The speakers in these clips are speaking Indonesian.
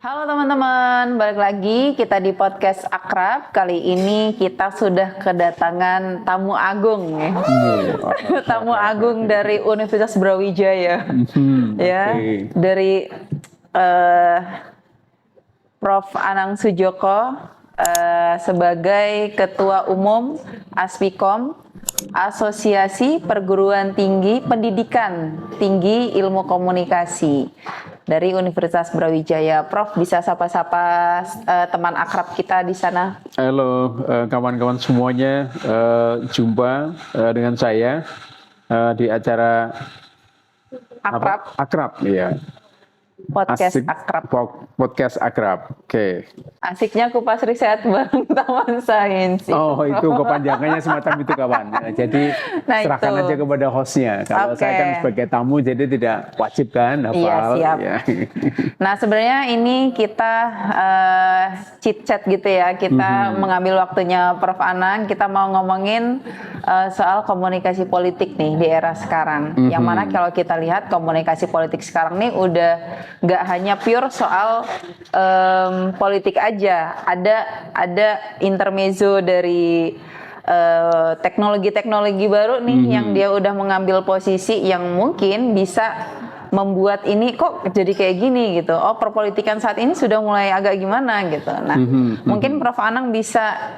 Halo teman-teman, balik lagi kita di podcast Akrab. Kali ini kita sudah kedatangan tamu agung ya. Tamu agung dari Universitas Brawijaya. Ya, dari Prof. Anang Sujoko sebagai Ketua Umum Aspikom, Asosiasi Perguruan Tinggi Pendidikan Tinggi Ilmu Komunikasi dari Universitas Brawijaya. Prof, bisa sapa-sapa teman akrab kita di sana. Halo kawan-kawan semuanya, jumpa dengan saya di acara Akrab, ya. Podcast Asik, Akrab. Podcast Akrab. Oke. Asiknya kupas riset bareng Taman Sains. Oh, itu kepanjangannya semacam itu kawan. Jadi serahkan aja kepada hostnya. Kalau saya kan sebagai tamu, jadi tidak wajib kan hafal. Iya, siap. Ya. Nah, sebenarnya ini kita chit-chat gitu ya. Kita mengambil waktunya Prof. Anang. Kita mau ngomongin soal komunikasi politik nih di era sekarang. Yang mana kalau kita lihat komunikasi politik sekarang nih udah nggak hanya pure soal politik aja, ada intermezzo dari teknologi-teknologi baru nih yang dia udah mengambil posisi yang mungkin bisa membuat ini kok jadi kayak gini gitu. Oh, perpolitikan saat ini sudah mulai agak gimana gitu. Nah, mungkin Prof. Anang bisa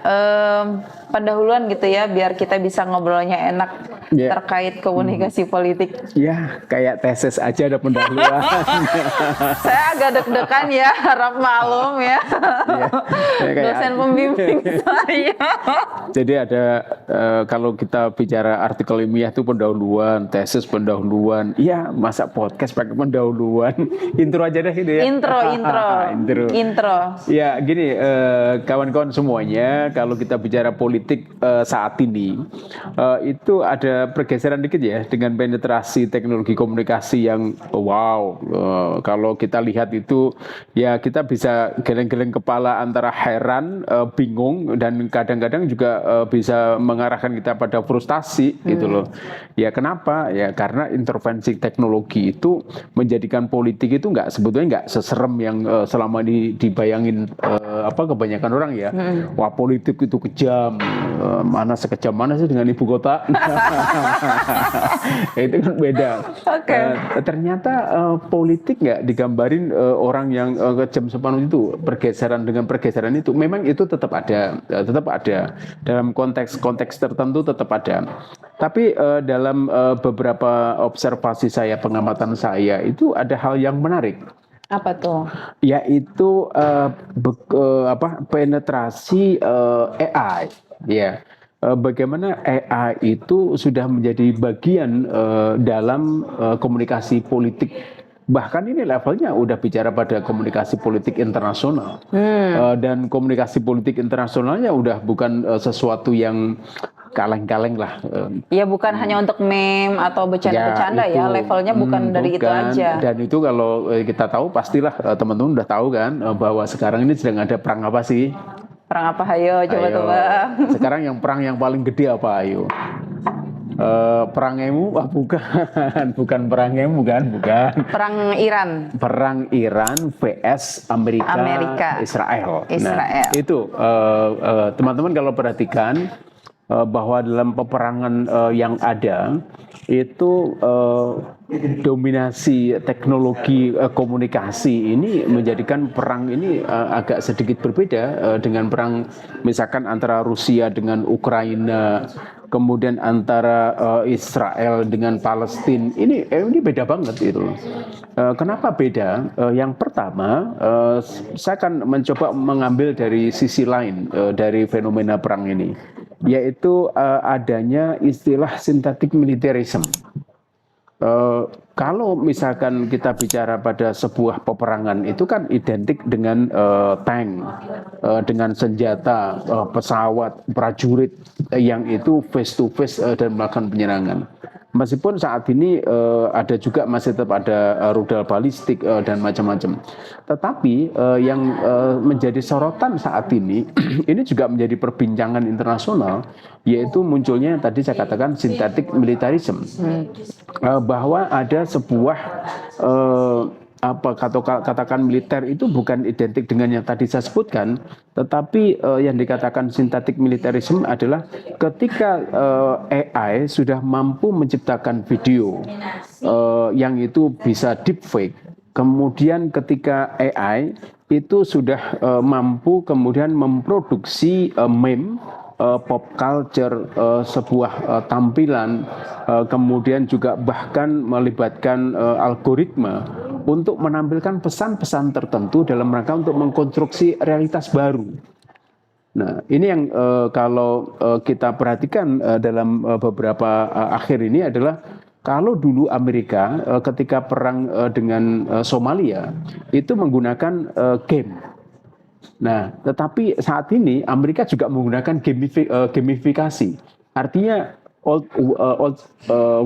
pendahuluan gitu ya, biar kita bisa ngobrolnya enak terkait komunikasi politik. Ya, kayak tesis aja ada pendahuluan. Saya agak deg-degan ya, harap maklum ya. Dosen pembimbing saya. Jadi ada kalau kita bicara artikel ilmiah itu pendahuluan, tesis pendahuluan. Iya, masa podcast pakai pendahuluan. Intro aja deh gitu ya. Intro. Ya, gini kawan-kawan semuanya, kalau kita bicara politik saat ini itu ada pergeseran dikit ya dengan penetrasi teknologi komunikasi yang wow. Kalau kita lihat itu ya kita bisa geleng-geleng kepala antara heran, bingung dan kadang-kadang juga bisa mengarahkan kita pada frustasi gitu loh. Ya kenapa? Ya karena intervensi teknologi itu menjadikan politik itu sebetulnya nggak seserem yang selama dibayangin kebanyakan orang ya. Wah, politik itu kejam. Mana sekejam mana sih dengan ibu kota? Itu kan beda. Ternyata politik nggak digambarin orang yang kejam sepenuh itu, pergeseran itu memang itu tetap ada dalam konteks tertentu tetap ada. Tapi dalam beberapa observasi saya, pengamatan saya itu ada hal yang menarik. Apa tuh? Yaitu penetrasi AI, ya. Bagaimana AI itu sudah menjadi bagian dalam komunikasi politik. Bahkan ini levelnya udah bicara pada komunikasi politik internasional. Dan komunikasi politik internasionalnya udah bukan sesuatu yang kaleng-kaleng lah. Ya bukan hanya untuk meme atau bercanda-bercanda ya, levelnya bukan dari itu aja. Dan itu kalau kita tahu pastilah teman-teman udah tahu kan bahwa sekarang ini sedang ada perang apa sih? Perang apa? Ayo coba tebak. Sekarang perang yang paling gede apa? Ayo. Perang emu? Bukan perang emu kan? Bukan. Perang Iran. Perang Iran vs Amerika. Israel. Nah, itu teman-teman kalau perhatikan bahwa dalam peperangan yang ada itu dominasi teknologi komunikasi ini menjadikan perang ini agak sedikit berbeda dengan perang misalkan antara Rusia dengan Ukraina, kemudian antara Israel dengan Palestina. Ini beda banget itu. Kenapa beda? Yang pertama, saya akan mencoba mengambil dari sisi lain dari fenomena perang ini, yaitu adanya istilah synthetic militarism. Kalau misalkan kita bicara pada sebuah peperangan itu kan identik dengan tank, dengan senjata, pesawat, prajurit yang itu face to face dan melakukan penyerangan. Meskipun saat ini masih tetap ada rudal balistik dan macam-macam. Tetapi yang menjadi sorotan saat ini, ini juga menjadi perbincangan internasional, yaitu munculnya tadi saya katakan synthetic militarism. Bahwa ada sebuah katakan militer itu bukan identik dengan yang tadi saya sebutkan, tetapi yang dikatakan synthetic militarism adalah ketika AI sudah mampu menciptakan video yang itu bisa deepfake. Kemudian ketika AI itu sudah mampu kemudian memproduksi meme, pop culture, sebuah tampilan, kemudian juga bahkan melibatkan algoritma untuk menampilkan pesan-pesan tertentu dalam rangka untuk mengkonstruksi realitas baru. Nah, ini yang kalau kita perhatikan dalam beberapa akhir ini adalah kalau dulu Amerika ketika perang dengan Somalia itu menggunakan game. Nah, tetapi saat ini Amerika juga menggunakan gamifikasi. Artinya old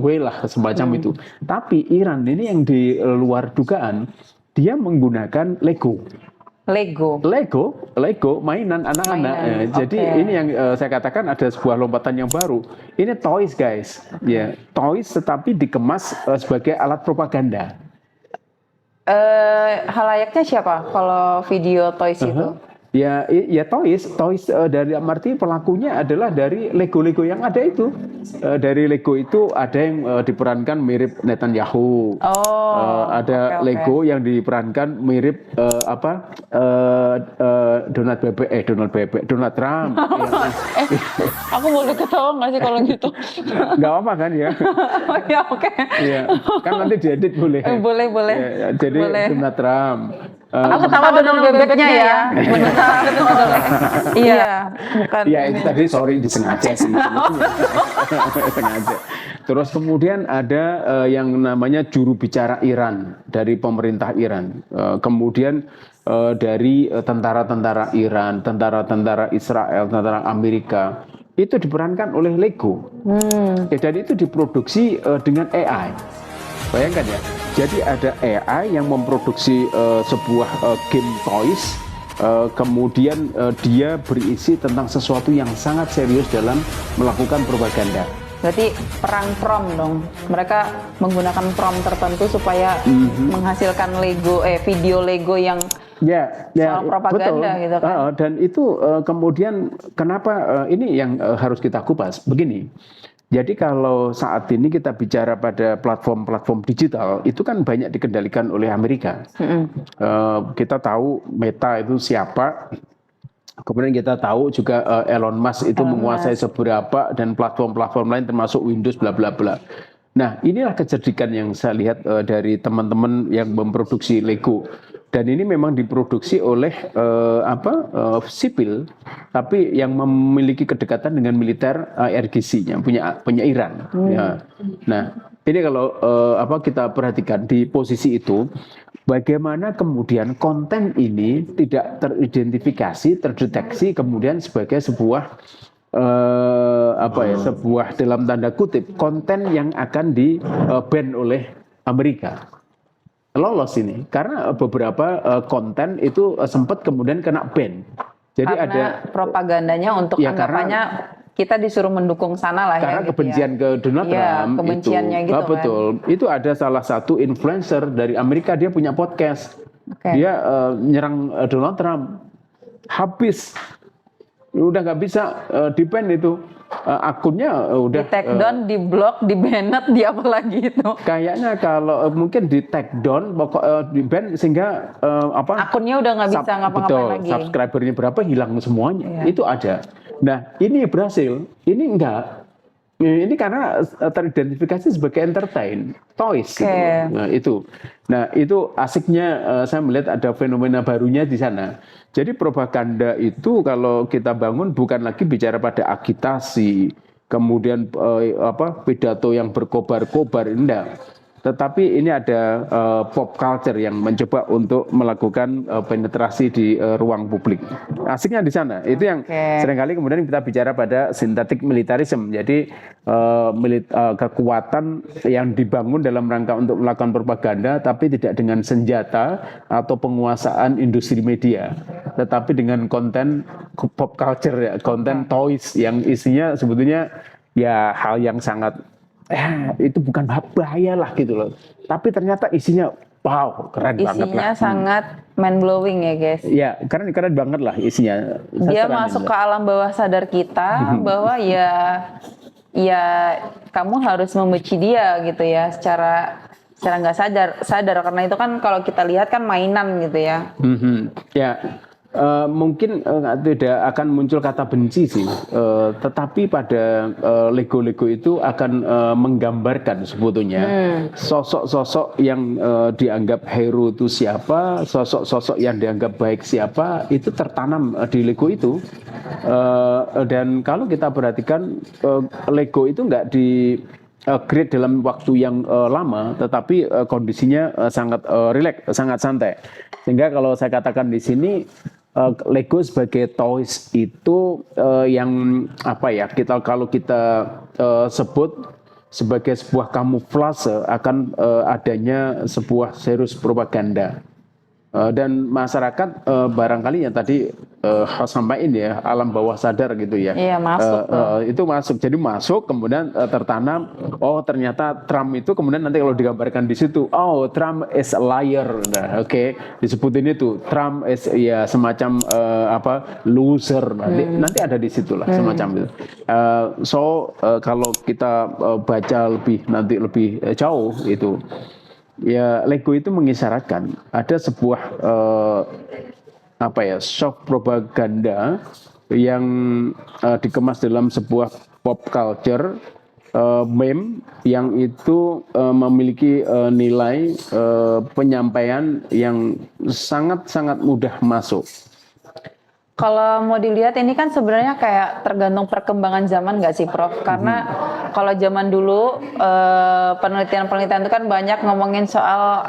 way lah semacam itu. Tapi Iran ini yang di luar dugaan, dia menggunakan Lego mainan anak-anak. Jadi ini yang saya katakan ada sebuah lompatan yang baru. Ini toys guys, ya toys tetapi dikemas sebagai alat propaganda. Halayaknya siapa kalau video toys itu? Ya toys dari arti pelakunya adalah dari Lego yang ada itu. Dari Lego itu ada yang diperankan mirip Netanyahu. Ada Lego yang diperankan mirip Donald Trump. Aku boleh ketawa nggak sih kalau gitu? Nggak apa kan ya? Oh ya oke. Iya, kan nanti diedit boleh. Boleh. Ya, jadi boleh. Donald Trump. Aku ketawa Donald bebeknya ya. Iya, bukan. Iya itu tadi sorry disengaja sih. Sengaja. Terus kemudian ada yang namanya juru bicara Iran dari pemerintah Iran. Kemudian dari tentara-tentara Iran, tentara-tentara Israel, tentara Amerika itu diperankan oleh Lego. Dan itu diproduksi dengan AI. Bayangkan ya, jadi ada AI yang memproduksi sebuah game toys, kemudian dia berisi tentang sesuatu yang sangat serius dalam melakukan propaganda. Berarti perang prompt dong. Mereka menggunakan prompt tertentu supaya menghasilkan video Lego yang soal propaganda betul. gitu kan. Dan itu kemudian kenapa ini yang harus kita kupas begini. Jadi kalau saat ini kita bicara pada platform-platform digital itu kan banyak dikendalikan oleh Amerika. Kita tahu Meta itu siapa, kemudian kita tahu juga Elon Musk itu menguasai seberapa dan platform-platform lain termasuk Windows bla bla bla. Nah inilah kecerdikan yang saya lihat dari teman-teman yang memproduksi Lego. Dan ini memang diproduksi oleh sipil, tapi yang memiliki kedekatan dengan militer RGC-nya punya Iran. Ya. Nah, ini kalau kita perhatikan di posisi itu, bagaimana kemudian konten ini tidak teridentifikasi, terdeteksi, kemudian sebagai sebuah sebuah dalam tanda kutip konten yang akan di-ban oleh Amerika. Lolos ini karena beberapa konten itu sempat kemudian kena ban. Jadi karena ada propagandanya untuk anggapannya kita disuruh mendukung sana lah karena ya. Kebencian ke Donald Trump kebenciannya itu. Gitu kan. Betul. Itu ada salah satu influencer dari Amerika, dia punya podcast. Dia nyerang Donald Trump. Habis udah nggak bisa di-ban itu. Akunnya udah di take down, di block, di banned, di apa lagi itu? Kayaknya kalau mungkin di take down, di ban sehingga akunnya udah nggak bisa ngapa-ngapain lagi. Subscribernya berapa hilang semuanya, itu ada. Nah ini berhasil, ini enggak. Ini karena teridentifikasi sebagai entertain, toys. Gitu. Nah itu asiknya saya melihat ada fenomena barunya di sana. Jadi propaganda itu kalau kita bangun bukan lagi bicara pada agitasi, kemudian pidato yang berkobar-kobar, enggak. Tetapi ini ada pop culture yang mencoba untuk melakukan penetrasi di ruang publik. Asiknya di sana. Itu yang seringkali kemudian kita bicara pada synthetic militarism. Jadi kekuatan yang dibangun dalam rangka untuk melakukan propaganda, tapi tidak dengan senjata atau penguasaan industri media, tetapi dengan konten pop culture, konten toys yang isinya sebetulnya ya hal yang sangat itu bukan bahaya lah gitu loh. Tapi ternyata isinya wow, keren banget lah. Isinya sangat mind blowing ya guys. Ya, keren banget lah isinya. Dia Sasaran masuk ini. ke alam bawah sadar kita bahwa ya kamu harus membenci dia gitu ya secara nggak sadar karena itu kan kalau kita lihat kan mainan gitu ya. Ya, mungkin tidak akan muncul kata benci sih, tetapi pada Lego itu akan menggambarkan sebetulnya sosok-sosok yang dianggap hero itu siapa, sosok-sosok yang dianggap baik siapa, itu tertanam di Lego itu. Dan kalau kita perhatikan Lego itu nggak di create dalam waktu yang lama, tetapi kondisinya sangat rileks, sangat santai. Sehingga kalau saya katakan di sini Lego sebagai toys itu yang apa ya? Kalau kita sebut sebagai sebuah kamuflase akan adanya sebuah serius propaganda. Dan masyarakat barangkali yang tadi sampaikan ya alam bawah sadar gitu ya. Iya, masuk Itu masuk, jadi masuk kemudian tertanam. Oh ternyata Trump itu kemudian nanti kalau digambarkan di situ, oh Trump is a liar, nah, oke, disebutin itu Trump is ya semacam loser. Nanti ada di situ lah semacam itu. Kalau kita baca lebih jauh itu. Ya, Lego itu mengisyaratkan ada sebuah soft propaganda yang dikemas dalam sebuah pop culture meme yang itu memiliki nilai penyampaian yang sangat mudah masuk. Kalau mau dilihat ini kan sebenarnya kayak tergantung perkembangan zaman nggak sih Prof? Karena kalau zaman dulu penelitian-penelitian itu kan banyak ngomongin soal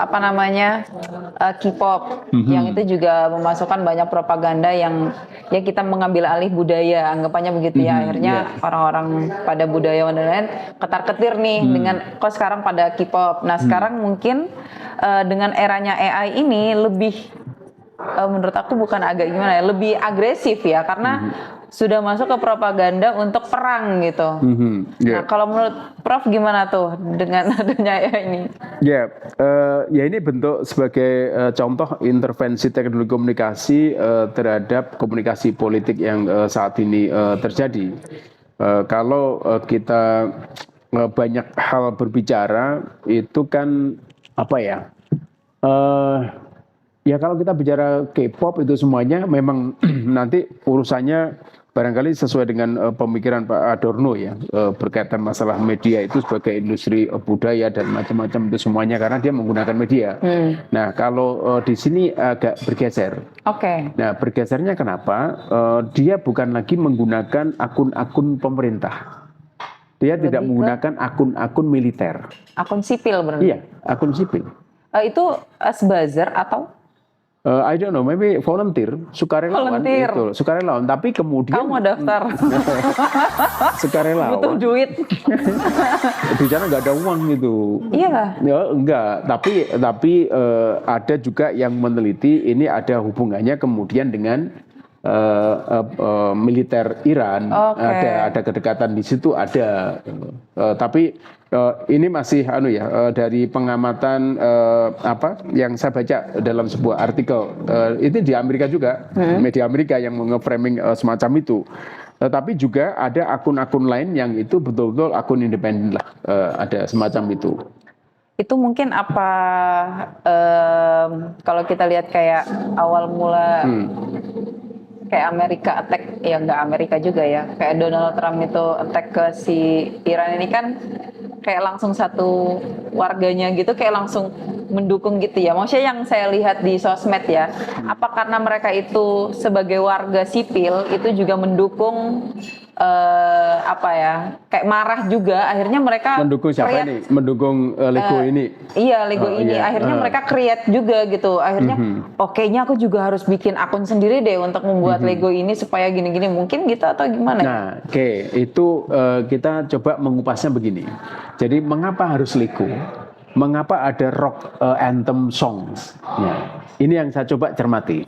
K-pop, yang itu juga memasukkan banyak propaganda yang ya kita mengambil alih budaya, anggapannya begitu ya. Akhirnya orang-orang pada budayawan dan lain ketar-ketir nih dengan kok sekarang pada K-pop. Nah sekarang mungkin dengan eranya AI ini lebih menurut aku bukan agak gimana ya, lebih agresif ya karena sudah masuk ke propaganda untuk perang gitu. Nah kalau menurut Prof gimana tuh dengan adanya ini? Ya ini bentuk sebagai contoh intervensi teknologi komunikasi terhadap komunikasi politik yang saat ini terjadi. Kalau kita banyak hal berbicara itu kan ya kalau kita bicara K-pop itu semuanya memang nanti urusannya barangkali sesuai dengan pemikiran Pak Adorno ya, berkaitan masalah media itu sebagai industri budaya dan macam-macam itu semuanya karena dia menggunakan media. Nah kalau di sini agak bergeser. Oke. Nah bergesernya kenapa? Dia bukan lagi menggunakan akun-akun pemerintah. Dia tidak menggunakan akun-akun militer. Akun sipil berarti? Iya, akun sipil. Itu as buzzer atau? I don't know, maybe sukarelawan. Itu, sukarelawan. Tapi kemudian kamu mau daftar? Sukarelawan. Butuh duit. Bicara nggak ada uang gitu. Iya. Ya, enggak. Tapi ada juga yang meneliti ini ada hubungannya kemudian dengan militer Iran. Ada kedekatan di situ ada. Tapi ini masih dari pengamatan yang saya baca dalam sebuah artikel itu di Amerika juga, media Amerika yang nge-framing semacam itu. Tetapi juga ada akun-akun lain yang itu betul-betul akun independen lah, ada semacam itu. Itu mungkin kalau kita lihat kayak awal mula kayak Amerika attack, ya nggak Amerika juga ya, kayak Donald Trump itu attack ke si Iran ini kan kayak langsung satu warganya gitu kayak langsung mendukung gitu ya. Maksudnya yang saya lihat di sosmed ya, apa karena mereka itu sebagai warga sipil itu juga mendukung kayak marah juga, akhirnya mereka mendukung siapa ini? Mendukung Lego ini? Iya, Lego ini. Iya. Akhirnya mereka create juga gitu. Akhirnya, kayaknya aku juga harus bikin akun sendiri deh untuk membuat Lego ini supaya gini-gini. Mungkin gitu atau gimana? Nah, itu kita coba mengupasnya begini. Jadi, mengapa harus Lego? Mengapa ada rock anthem songs? Nah, ini yang saya coba cermati.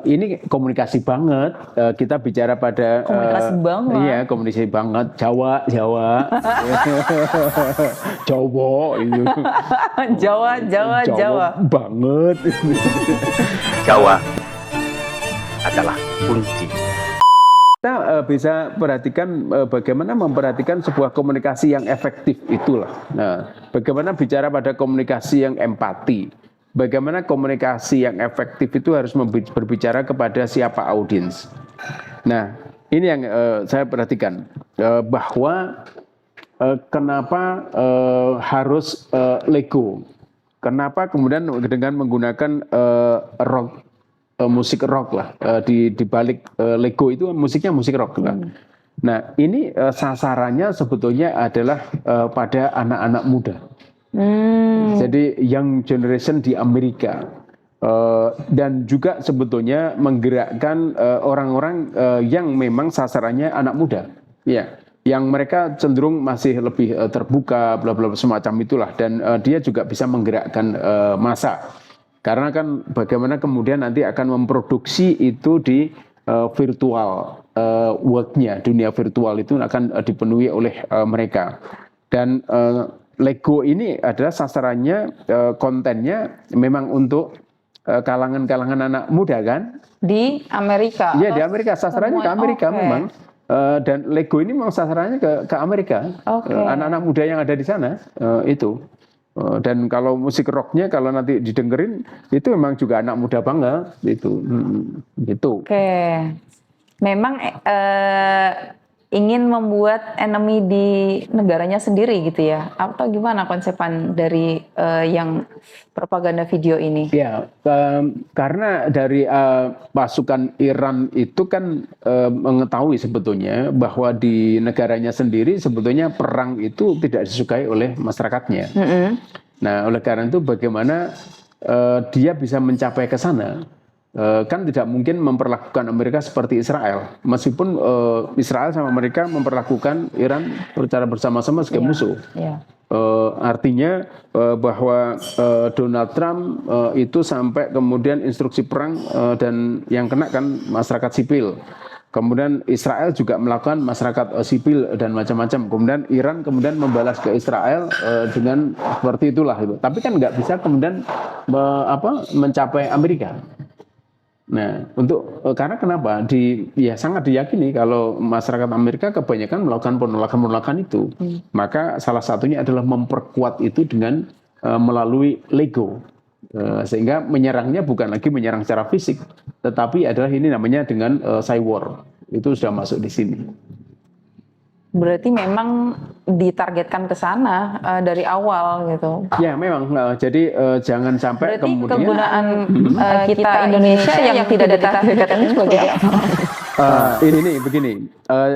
Ini komunikasi banget. Kita bicara pada Komunikasi banget. Iya, komunikasi banget. Jawa, Jawa itu. Jawa. Banget. Jawa adalah kunci. Kita bisa perhatikan bagaimana memperhatikan sebuah komunikasi yang efektif itulah. Nah, bagaimana bicara pada komunikasi yang empati. Bagaimana komunikasi yang efektif itu harus berbicara kepada siapa audiens. Nah, ini yang saya perhatikan bahwa kenapa harus Lego. Kenapa kemudian dengan menggunakan rock, musik rock lah di balik Lego itu musiknya musik rock lah. Nah, ini sasarannya sebetulnya adalah pada anak-anak muda. Jadi young generation di Amerika. Dan juga sebetulnya menggerakkan orang-orang yang memang sasarannya anak muda. Ya, yang mereka cenderung masih lebih terbuka, bla bla semacam itulah, dan dia juga bisa menggerakkan massa. Karena kan bagaimana kemudian nanti akan memproduksi itu di virtual world-nya, dunia virtual itu akan dipenuhi oleh mereka. Dan Lego ini adalah sasarannya, kontennya memang untuk kalangan-kalangan anak muda kan? Di Amerika. Iya, di Amerika, sasarannya ke Amerika memang. Dan Lego ini memang sasarannya ke Amerika. Anak-anak muda yang ada di sana itu. Dan kalau musik rocknya kalau nanti didengerin itu memang juga anak muda banget itu. Gitu. Oke. Memang ingin membuat enemy di negaranya sendiri gitu ya, atau gimana konsepan dari yang propaganda video ini? Ya, karena dari pasukan Iran itu kan mengetahui sebetulnya bahwa di negaranya sendiri sebetulnya perang itu tidak disukai oleh masyarakatnya. Nah, oleh karena itu bagaimana dia bisa mencapai ke sana? Kan tidak mungkin memperlakukan Amerika seperti Israel, meskipun Israel sama Amerika memperlakukan Iran secara bersama-sama sebagai musuh. Artinya bahwa Donald Trump itu sampai kemudian instruksi perang dan yang kena kan masyarakat sipil. Kemudian Israel juga melakukan masyarakat sipil dan macam-macam. Kemudian Iran kemudian membalas ke Israel dengan seperti itulah. Tapi kan nggak bisa kemudian mencapai Amerika. Nah, karena kenapa? Sangat diyakini kalau masyarakat Amerika kebanyakan melakukan penolakan-penolakan itu. Maka salah satunya adalah memperkuat itu dengan melalui Lego. Sehingga menyerangnya bukan lagi menyerang secara fisik, tetapi adalah ini namanya dengan cyber. Itu sudah masuk di sini. Berarti memang ditargetkan ke sana dari awal gitu. Ya memang, jadi jangan sampai berarti kemudian kegunaan kita Indonesia yang tidak ditargetkan ini sebagai apa? Ini begini,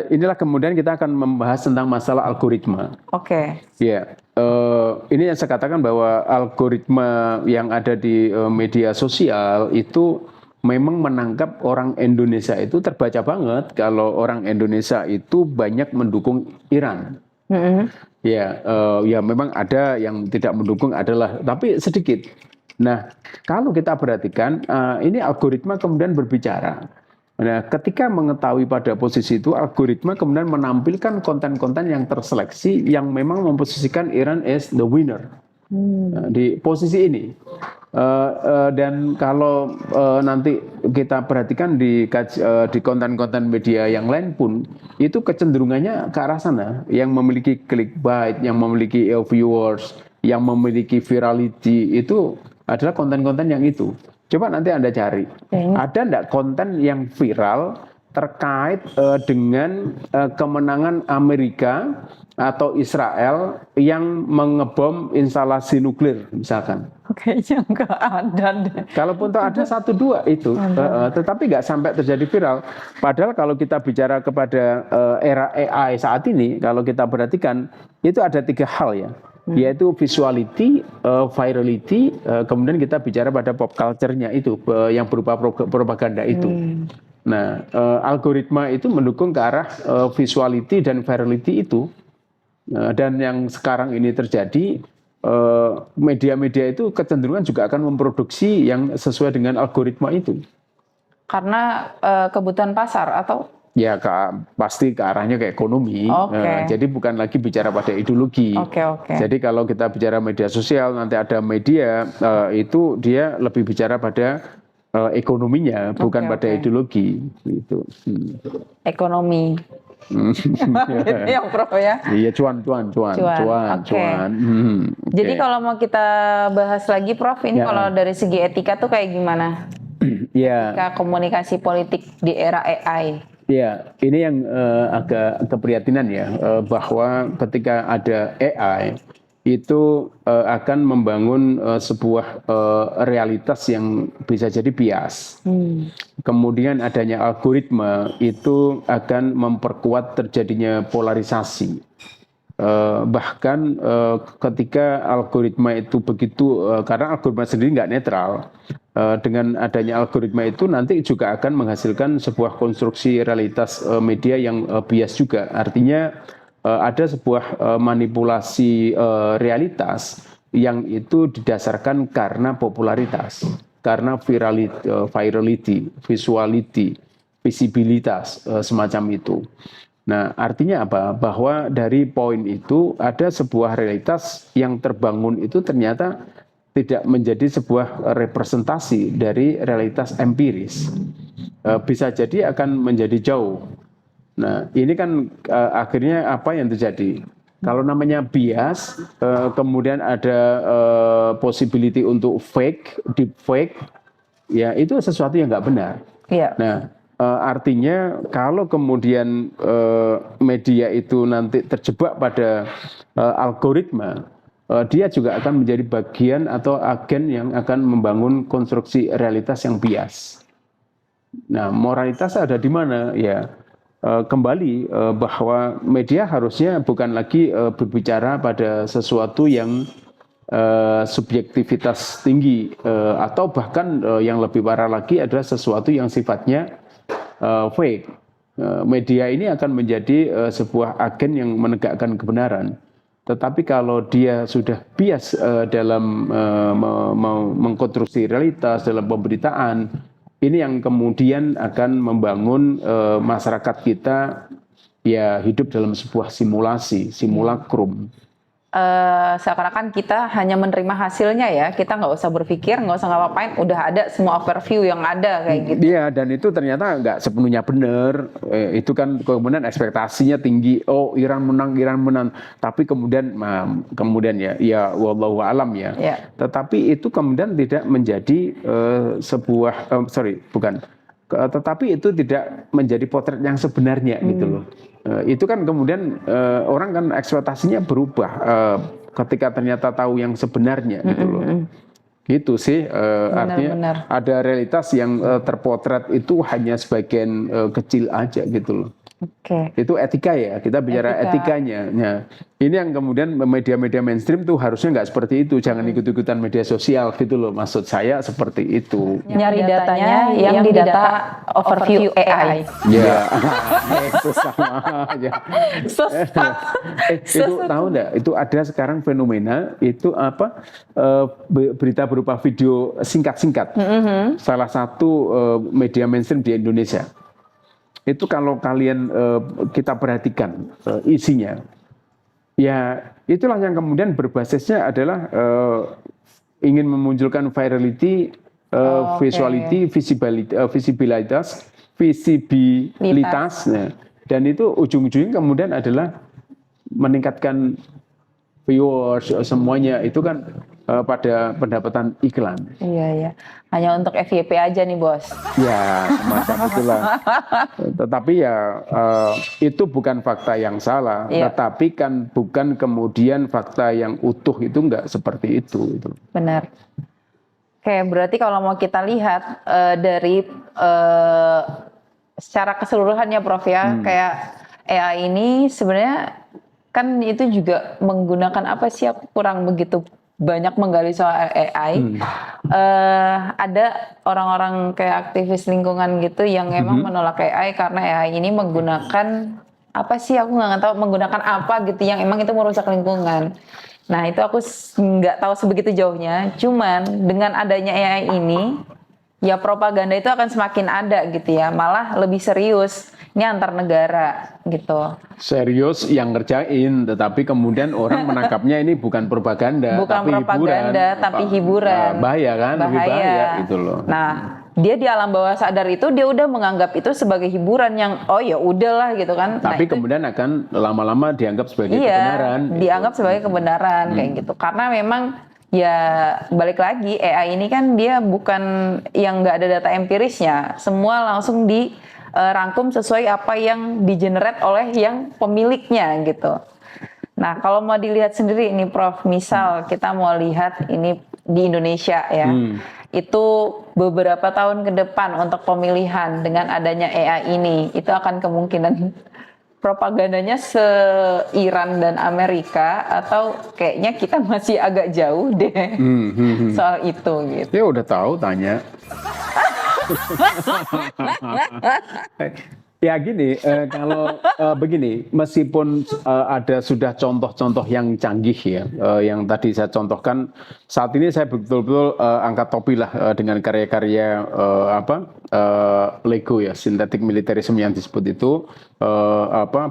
inilah kemudian kita akan membahas tentang masalah algoritma. Oke. Ya, ini yang saya katakan bahwa algoritma yang ada di media sosial itu memang menangkap orang Indonesia itu terbaca banget kalau orang Indonesia itu banyak mendukung Iran. Ya, ya memang ada yang tidak mendukung tapi sedikit. Nah, kalau kita perhatikan ini algoritma kemudian berbicara. Nah, ketika mengetahui pada posisi itu, algoritma kemudian menampilkan konten-konten yang terseleksi yang memang memposisikan Iran as the winner. Di posisi ini. Dan kalau nanti kita perhatikan di konten-konten media yang lain pun itu kecenderungannya ke arah sana, yang memiliki clickbait, yang memiliki viewers, yang memiliki virality itu adalah konten-konten yang itu. Coba nanti Anda cari, ada enggak konten yang viral terkait dengan kemenangan Amerika atau Israel yang mengebom instalasi nuklir misalkan. Kayaknya nggak ada deh. Kalaupun ada 1-2 itu, tetapi nggak sampai terjadi viral. Padahal kalau kita bicara kepada era AI saat ini, kalau kita perhatikan itu ada 3 hal ya, yaitu visuality, virality, kemudian kita bicara pada pop culture-nya itu yang berupa propaganda itu. Nah, algoritma itu mendukung ke arah visuality dan virality itu. Dan yang sekarang ini terjadi, media-media itu kecenderungan juga akan memproduksi yang sesuai dengan algoritma itu. Karena kebutuhan pasar atau Ya, pasti ke arahnya ke ekonomi. Oke. Jadi bukan lagi bicara pada ideologi. Oke. Jadi kalau kita bicara media sosial, nanti ada media itu dia lebih bicara pada ekonominya, bukan pada Oke. ideologi. Gitu. ekonomi gitu ya Prof ya. Iya, cuan. Oke. Jadi Oke. kalau mau kita bahas lagi Prof, ini Ya. kalau dari segi etika tuh kayak gimana? Ya. Etika komunikasi politik di era AI. Ya, ini yang agak keprihatinan ya, bahwa ketika ada AI itu akan membangun sebuah realitas yang bisa jadi bias. Kemudian adanya algoritma itu akan memperkuat terjadinya polarisasi. Bahkan ketika algoritma itu begitu, karena algoritma sendiri nggak netral, dengan adanya algoritma itu nanti juga akan menghasilkan sebuah konstruksi realitas media yang bias juga. Artinya ada sebuah manipulasi realitas yang itu didasarkan karena popularitas, karena virality, visuality, visibilitas, semacam itu. Nah, artinya apa? Bahwa dari poin itu ada sebuah realitas yang terbangun itu ternyata tidak menjadi sebuah representasi dari realitas empiris. Bisa jadi akan menjadi jauh. Nah, ini kan akhirnya apa yang terjadi? Kalau namanya bias, kemudian ada possibility untuk fake, deep fake, ya itu sesuatu yang nggak benar. Iya. Nah, artinya kalau kemudian media itu nanti terjebak pada algoritma, dia juga akan menjadi bagian atau agen yang akan membangun konstruksi realitas yang bias. Nah, moralitas ada di mana? Ya, kembali bahwa media harusnya bukan lagi berbicara pada sesuatu yang subjektivitas tinggi, atau bahkan yang lebih parah lagi adalah sesuatu yang sifatnya fake. Media ini akan menjadi sebuah agen yang menegakkan kebenaran. Tetapi kalau dia sudah bias dalam mengkonstruksi realitas, dalam pemberitaan, ini yang kemudian akan membangun masyarakat kita ya hidup dalam sebuah simulakrum. Seakan-akan kita hanya menerima hasilnya ya, kita nggak usah berpikir, nggak usah ngapa-ngapain, udah ada semua overview yang ada kayak gitu. Iya, dan itu ternyata nggak sepenuhnya benar. Itu kan kemudian ekspektasinya tinggi. Oh, Iran menang. Tapi kemudian ya wallahu alam ya. Ya. Tetapi itu kemudian tidak menjadi tetapi itu tidak menjadi potret yang sebenarnya gitu loh. Itu kan kemudian orang kan ekspektasinya berubah ketika ternyata tahu yang sebenarnya gitu loh. Gitu sih, artinya ada realitas yang terpotret itu hanya sebagian kecil aja gitu loh. Oke. Itu etika ya, kita bicara etikanya. Nah, ini yang kemudian media-media mainstream tuh harusnya nggak seperti itu, jangan ikut-ikutan media sosial gitu loh. Maksud saya seperti itu. Nyari datanya yang didata overview AI. Ya, itu sama aja. Sesat. Itu tahu nggak? Itu ada sekarang fenomena itu apa? Berita berupa video singkat-singkat. Salah satu media mainstream di Indonesia. Itu kalau kalian kita perhatikan isinya, ya itulah yang kemudian berbasisnya adalah ingin memunculkan virality, visuality, visibilitas, visibilitas, dan itu ujung-ujungnya kemudian adalah meningkatkan viewers semuanya itu kan pada pendapatan iklan. Iya. Hanya untuk FYP aja nih bos. Ya, semacam itulah. Tetapi ya itu bukan fakta yang salah. Tetapi kan bukan kemudian fakta yang utuh itu enggak seperti itu. Benar. Oke, berarti kalau mau kita lihat dari secara keseluruhannya Prof ya, kayak AI ini sebenarnya kan itu juga menggunakan apa sih? Aku kurang begitu banyak menggali soal AI. Ada orang-orang kayak aktivis lingkungan gitu yang emang menolak AI karena AI ini menggunakan apa sih? Aku nggak tahu menggunakan apa gitu yang emang itu merusak lingkungan. Nah itu aku nggak tahu sebegitu jauhnya. Cuman dengan adanya AI ini, ya propaganda itu akan semakin ada gitu ya, malah lebih serius. Ini antar negara gitu. Serius yang ngerjain, tetapi kemudian orang menangkapnya ini bukan propaganda, Bukan tapi propaganda, hiburan. tapi hiburan. Bahaya kan, lebih bahaya gitu loh. Nah, dia di alam bawah sadar itu dia udah menganggap itu sebagai hiburan yang oh ya udahlah gitu kan. Tapi itu, kemudian akan lama-lama dianggap sebagai iya, kebenaran. dianggap sebagai kebenaran kayak gitu. Karena memang ya balik lagi AI ini kan dia bukan yang nggak ada data empirisnya, semua langsung dirangkum sesuai apa yang di-generate oleh yang pemiliknya gitu. Nah kalau mau dilihat sendiri ini Prof, misal kita mau lihat ini di Indonesia ya, itu beberapa tahun ke depan untuk pemilihan dengan adanya AI ini, itu akan kemungkinan propagandanya se-Iran dan Amerika atau kayaknya kita masih agak jauh deh soal itu gitu. Ya udah tahu tanya. Ya gini, kalau begini, meskipun ada sudah contoh-contoh yang canggih ya, yang tadi saya contohkan, saat ini saya betul-betul angkat topi lah dengan karya-karya Lego ya, synthetic militarism yang disebut itu,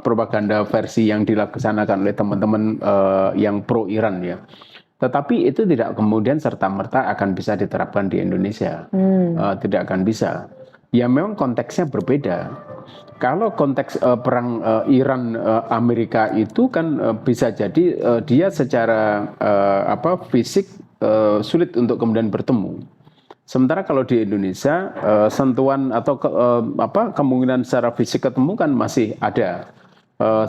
propaganda versi yang dilaksanakan oleh teman-teman yang pro Iran ya. Tetapi itu tidak kemudian serta-merta akan bisa diterapkan di Indonesia, tidak akan bisa. Ya memang konteksnya berbeda. Kalau konteks perang Iran Amerika itu kan bisa jadi dia secara fisik sulit untuk kemudian bertemu. Sementara kalau di Indonesia sentuhan atau kemungkinan secara fisik ketemu kan masih ada.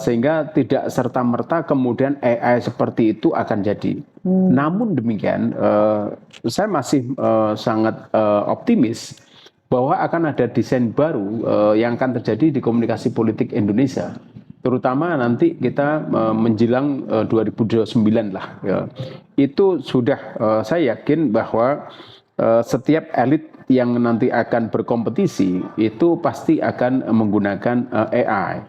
Sehingga tidak serta-merta kemudian AI seperti itu akan jadi. Namun demikian saya masih sangat optimis bahwa akan ada desain baru yang akan terjadi di komunikasi politik Indonesia, terutama nanti kita menjelang 2029 lah. Ya. Itu sudah saya yakin bahwa setiap elit yang nanti akan berkompetisi itu pasti akan menggunakan AI.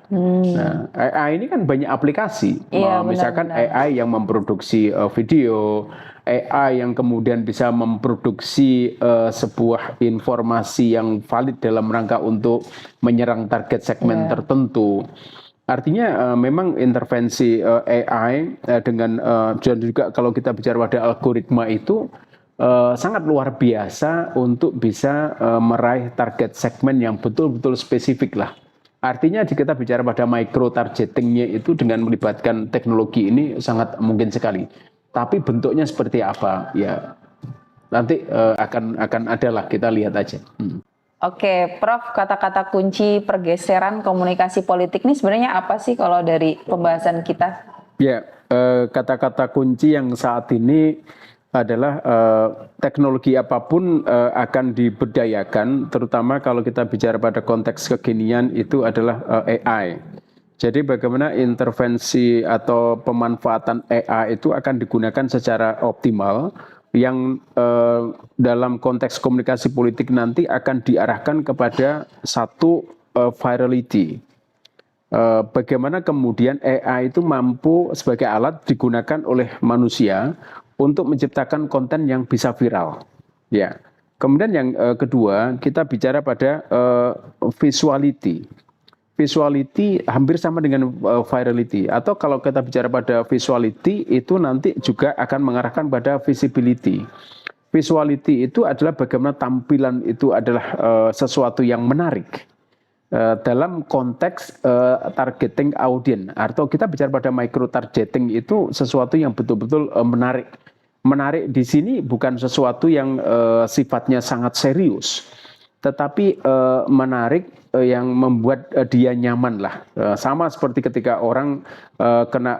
Nah, AI ini kan banyak aplikasi. Iya, misalkan benar-benar. AI yang memproduksi video, AI yang kemudian bisa memproduksi sebuah informasi yang valid dalam rangka untuk menyerang target segmen tertentu. Artinya memang intervensi AI dengan dan juga kalau kita bicara pada algoritma itu sangat luar biasa untuk bisa meraih target segmen yang betul-betul spesifik lah. Artinya kita bicara pada micro targetingnya itu dengan melibatkan teknologi ini sangat mungkin sekali. Tapi bentuknya seperti apa ya nanti akan ada lah, kita lihat aja. Oke, Prof, kata-kata kunci pergeseran komunikasi politik ini sebenarnya apa sih kalau dari pembahasan kita? Ya, kata-kata kunci yang saat ini adalah teknologi apapun akan diberdayakan, terutama kalau kita bicara pada konteks kekinian itu adalah AI. Jadi bagaimana intervensi atau pemanfaatan AI itu akan digunakan secara optimal yang dalam konteks komunikasi politik nanti akan diarahkan kepada satu virality. Bagaimana kemudian AI itu mampu sebagai alat digunakan oleh manusia untuk menciptakan konten yang bisa viral. Ya. Kemudian yang kedua, kita bicara pada visuality. Visuality hampir sama dengan virality, atau kalau kita bicara pada visuality itu nanti juga akan mengarahkan pada visibility. Visuality itu adalah bagaimana tampilan itu adalah sesuatu yang menarik dalam konteks targeting audiens, atau kita bicara pada micro targeting itu sesuatu yang betul-betul menarik. Menarik di sini bukan sesuatu yang sifatnya sangat serius, tetapi menarik yang membuat dia nyaman lah. Sama seperti ketika orang kena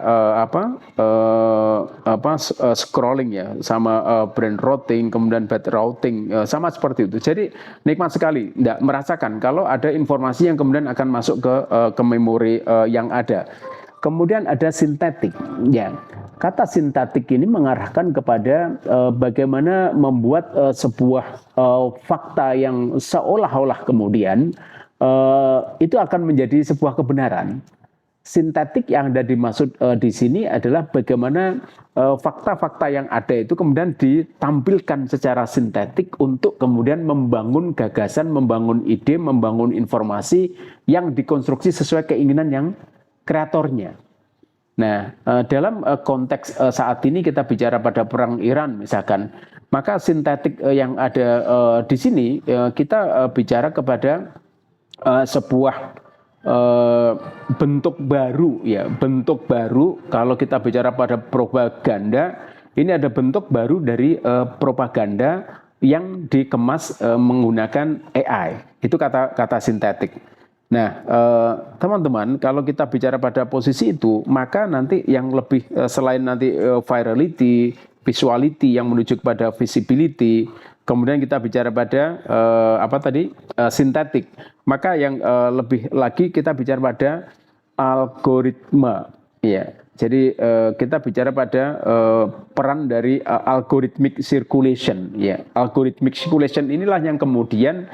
scrolling ya, sama brain rotting, kemudian bad routing, sama seperti itu. Jadi nikmat sekali, tidak merasakan kalau ada informasi yang kemudian akan masuk ke memori yang ada. Kemudian ada sintetik, ya. Kata sintetik ini mengarahkan kepada bagaimana membuat sebuah fakta yang seolah-olah kemudian itu akan menjadi sebuah kebenaran. sintetik yang ada dimaksud di sini adalah bagaimana fakta-fakta yang ada itu kemudian ditampilkan secara sintetik untuk kemudian membangun gagasan, membangun ide, membangun informasi yang dikonstruksi sesuai keinginan yang kreatornya. Nah, dalam konteks saat ini kita bicara pada perang Iran misalkan, maka sintetik yang ada di sini kita bicara kepada sebuah bentuk baru ya, bentuk baru. Kalau kita bicara pada propaganda, ini ada bentuk baru dari propaganda yang dikemas menggunakan AI. Itu kata sintetik. Nah, teman-teman, kalau kita bicara pada posisi itu, maka nanti yang lebih selain nanti virality, visuality yang menuju kepada visibility, kemudian kita bicara pada sintetik, maka yang lebih lagi kita bicara pada algoritma, ya. Jadi kita bicara pada peran dari algorithmic circulation, ya. Algorithmic circulation inilah yang kemudian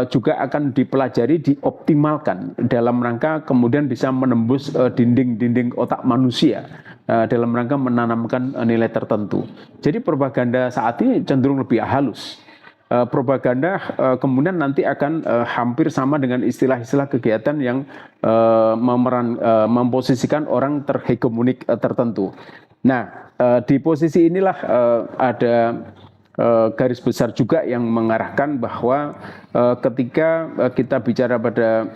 juga akan dipelajari, dioptimalkan dalam rangka kemudian bisa menembus dinding-dinding otak manusia dalam rangka menanamkan nilai tertentu. Jadi propaganda saat ini cenderung lebih halus. Propaganda kemudian nanti akan hampir sama dengan istilah-istilah kegiatan yang memposisikan orang terhegemonik tertentu. Nah, di posisi inilah ada garis besar juga yang mengarahkan bahwa ketika kita bicara pada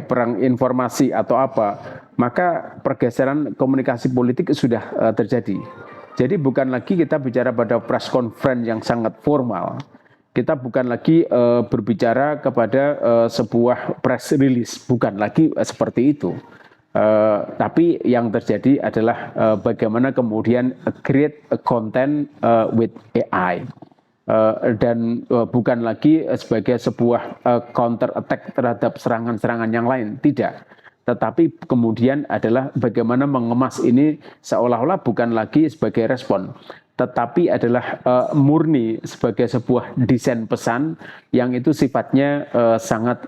perang informasi atau apa, maka pergeseran komunikasi politik sudah terjadi. Jadi bukan lagi kita bicara pada press conference yang sangat formal. Kita bukan lagi berbicara kepada sebuah press release, bukan lagi seperti itu. Tapi yang terjadi adalah bagaimana kemudian create a content with AI. Dan bukan lagi sebagai sebuah counter attack terhadap serangan-serangan yang lain, tidak. Tetapi kemudian adalah bagaimana mengemas ini seolah-olah bukan lagi sebagai respon, tetapi adalah murni sebagai sebuah desain pesan yang itu sifatnya sangat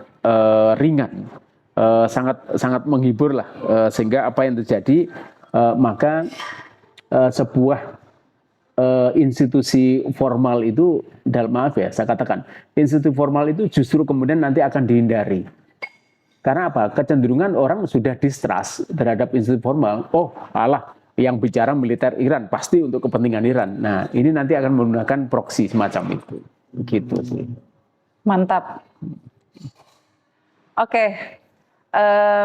ringan, sangat menghibur lah, sehingga apa yang terjadi maka sebuah institusi formal itu, maaf ya saya katakan, institusi formal itu justru kemudian nanti akan dihindari. Karena apa? Kecenderungan orang sudah distrust terhadap institusi formal. Oh, alah, yang bicara militer Iran pasti untuk kepentingan Iran. Nah, ini nanti akan menggunakan proxy semacam itu. Gitu sih. Mantap. Oke.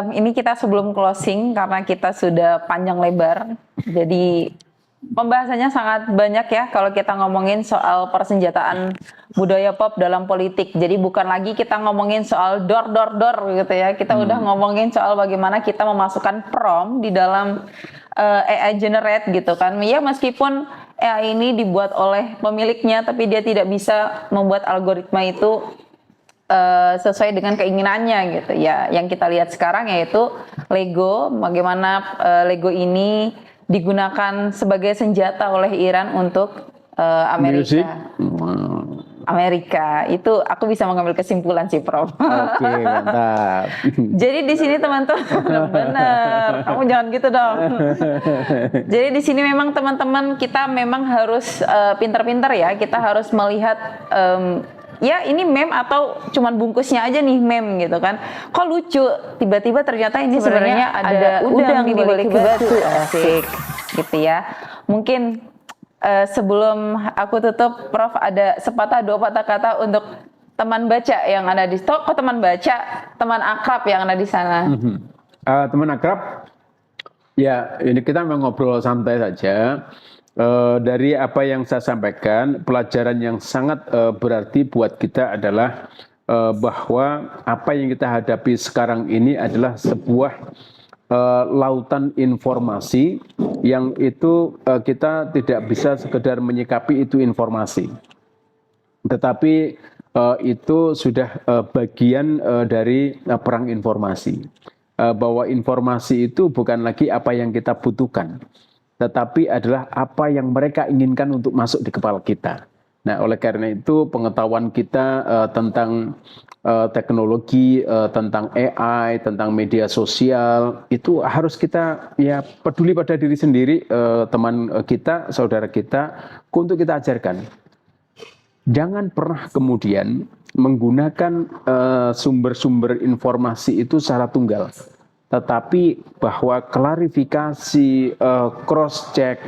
Ini kita sebelum closing karena kita sudah panjang lebar. Jadi pembahasannya sangat banyak ya kalau kita ngomongin soal persenjataan budaya pop dalam politik. Jadi bukan lagi kita ngomongin soal door gitu ya. Kita udah ngomongin soal bagaimana kita memasukkan prompt di dalam AI generate gitu kan. Ya meskipun AI ini dibuat oleh pemiliknya tapi dia tidak bisa membuat algoritma itu sesuai dengan keinginannya gitu ya. Yang kita lihat sekarang yaitu Lego, bagaimana Lego ini digunakan sebagai senjata oleh Iran untuk Amerika. Amerika itu aku bisa mengambil kesimpulan sih, Prof. Oke, mantap. Jadi di sini teman-teman benar, kamu jangan gitu dong. Jadi di sini memang teman-teman kita memang harus pintar-pintar ya. Kita harus melihat ya ini meme atau cuman bungkusnya aja nih meme gitu kan. Kok lucu, tiba-tiba ternyata ini sebenarnya ada udang di balik batu. Asik gitu ya. Mungkin sebelum aku tutup, Prof ada sepatah dua patah kata untuk teman baca yang ada di kok teman baca, teman akrab yang ada di sana. Teman akrab, ya ini kita memang ngobrol santai saja. Dari apa yang saya sampaikan, pelajaran yang sangat berarti buat kita adalah bahwa apa yang kita hadapi sekarang ini adalah sebuah lautan informasi yang itu kita tidak bisa sekedar menyikapi itu informasi, tetapi itu sudah bagian dari perang informasi, bahwa informasi itu bukan lagi apa yang kita butuhkan, tetapi adalah apa yang mereka inginkan untuk masuk di kepala kita. Nah, oleh karena itu pengetahuan kita tentang teknologi, tentang AI, tentang media sosial itu harus kita ya peduli pada diri sendiri, teman kita, saudara kita, untuk kita ajarkan. Jangan pernah kemudian menggunakan sumber-sumber informasi itu secara tunggal, tetapi bahwa klarifikasi, cross check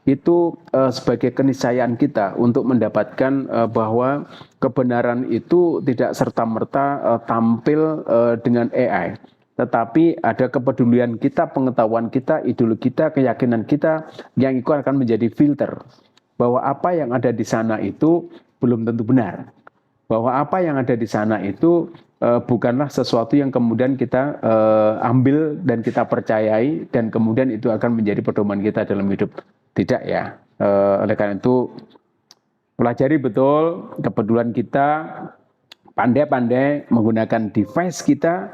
itu sebagai keniscayaan kita untuk mendapatkan bahwa kebenaran itu tidak serta-merta tampil dengan AI, tetapi ada kepedulian kita, pengetahuan kita, ideologi kita, keyakinan kita yang itu akan menjadi filter bahwa apa yang ada di sana itu belum tentu benar, bahwa apa yang ada di sana itu bukanlah sesuatu yang kemudian kita ambil dan kita percayai dan kemudian itu akan menjadi pedoman kita dalam hidup. Tidak ya. Oleh karena itu pelajari betul kepedulian kita, pandai-pandai menggunakan device kita,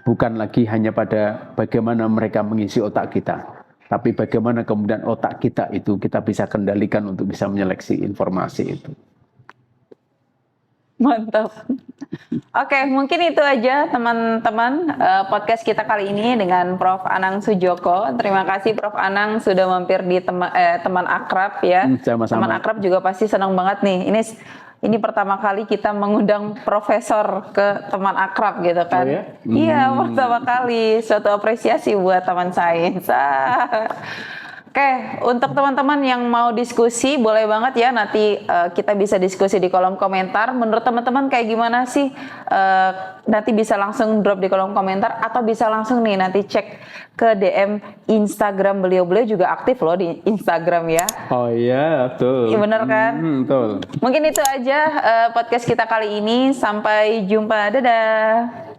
bukan lagi hanya pada bagaimana mereka mengisi otak kita, tapi bagaimana kemudian otak kita itu kita bisa kendalikan untuk bisa menyeleksi informasi itu. Mantap. Oke, mungkin itu aja teman-teman podcast kita kali ini dengan Prof. Anang Sujoko. Terima kasih Prof. Anang sudah mampir di teman akrab ya. Sama-sama. Teman akrab juga pasti senang banget nih. Ini pertama kali kita mengundang profesor ke teman akrab gitu kan. Oh ya? Iya, pertama kali. Suatu apresiasi buat teman sains. Oke, untuk teman-teman yang mau diskusi, boleh banget ya nanti kita bisa diskusi di kolom komentar. Menurut teman-teman kayak gimana sih? Nanti bisa langsung drop di kolom komentar atau bisa langsung nih nanti cek ke DM Instagram beliau juga aktif loh di Instagram ya. Oh iya, betul. Iya bener kan? Betul. Mungkin itu aja podcast kita kali ini. Sampai jumpa. Dadah.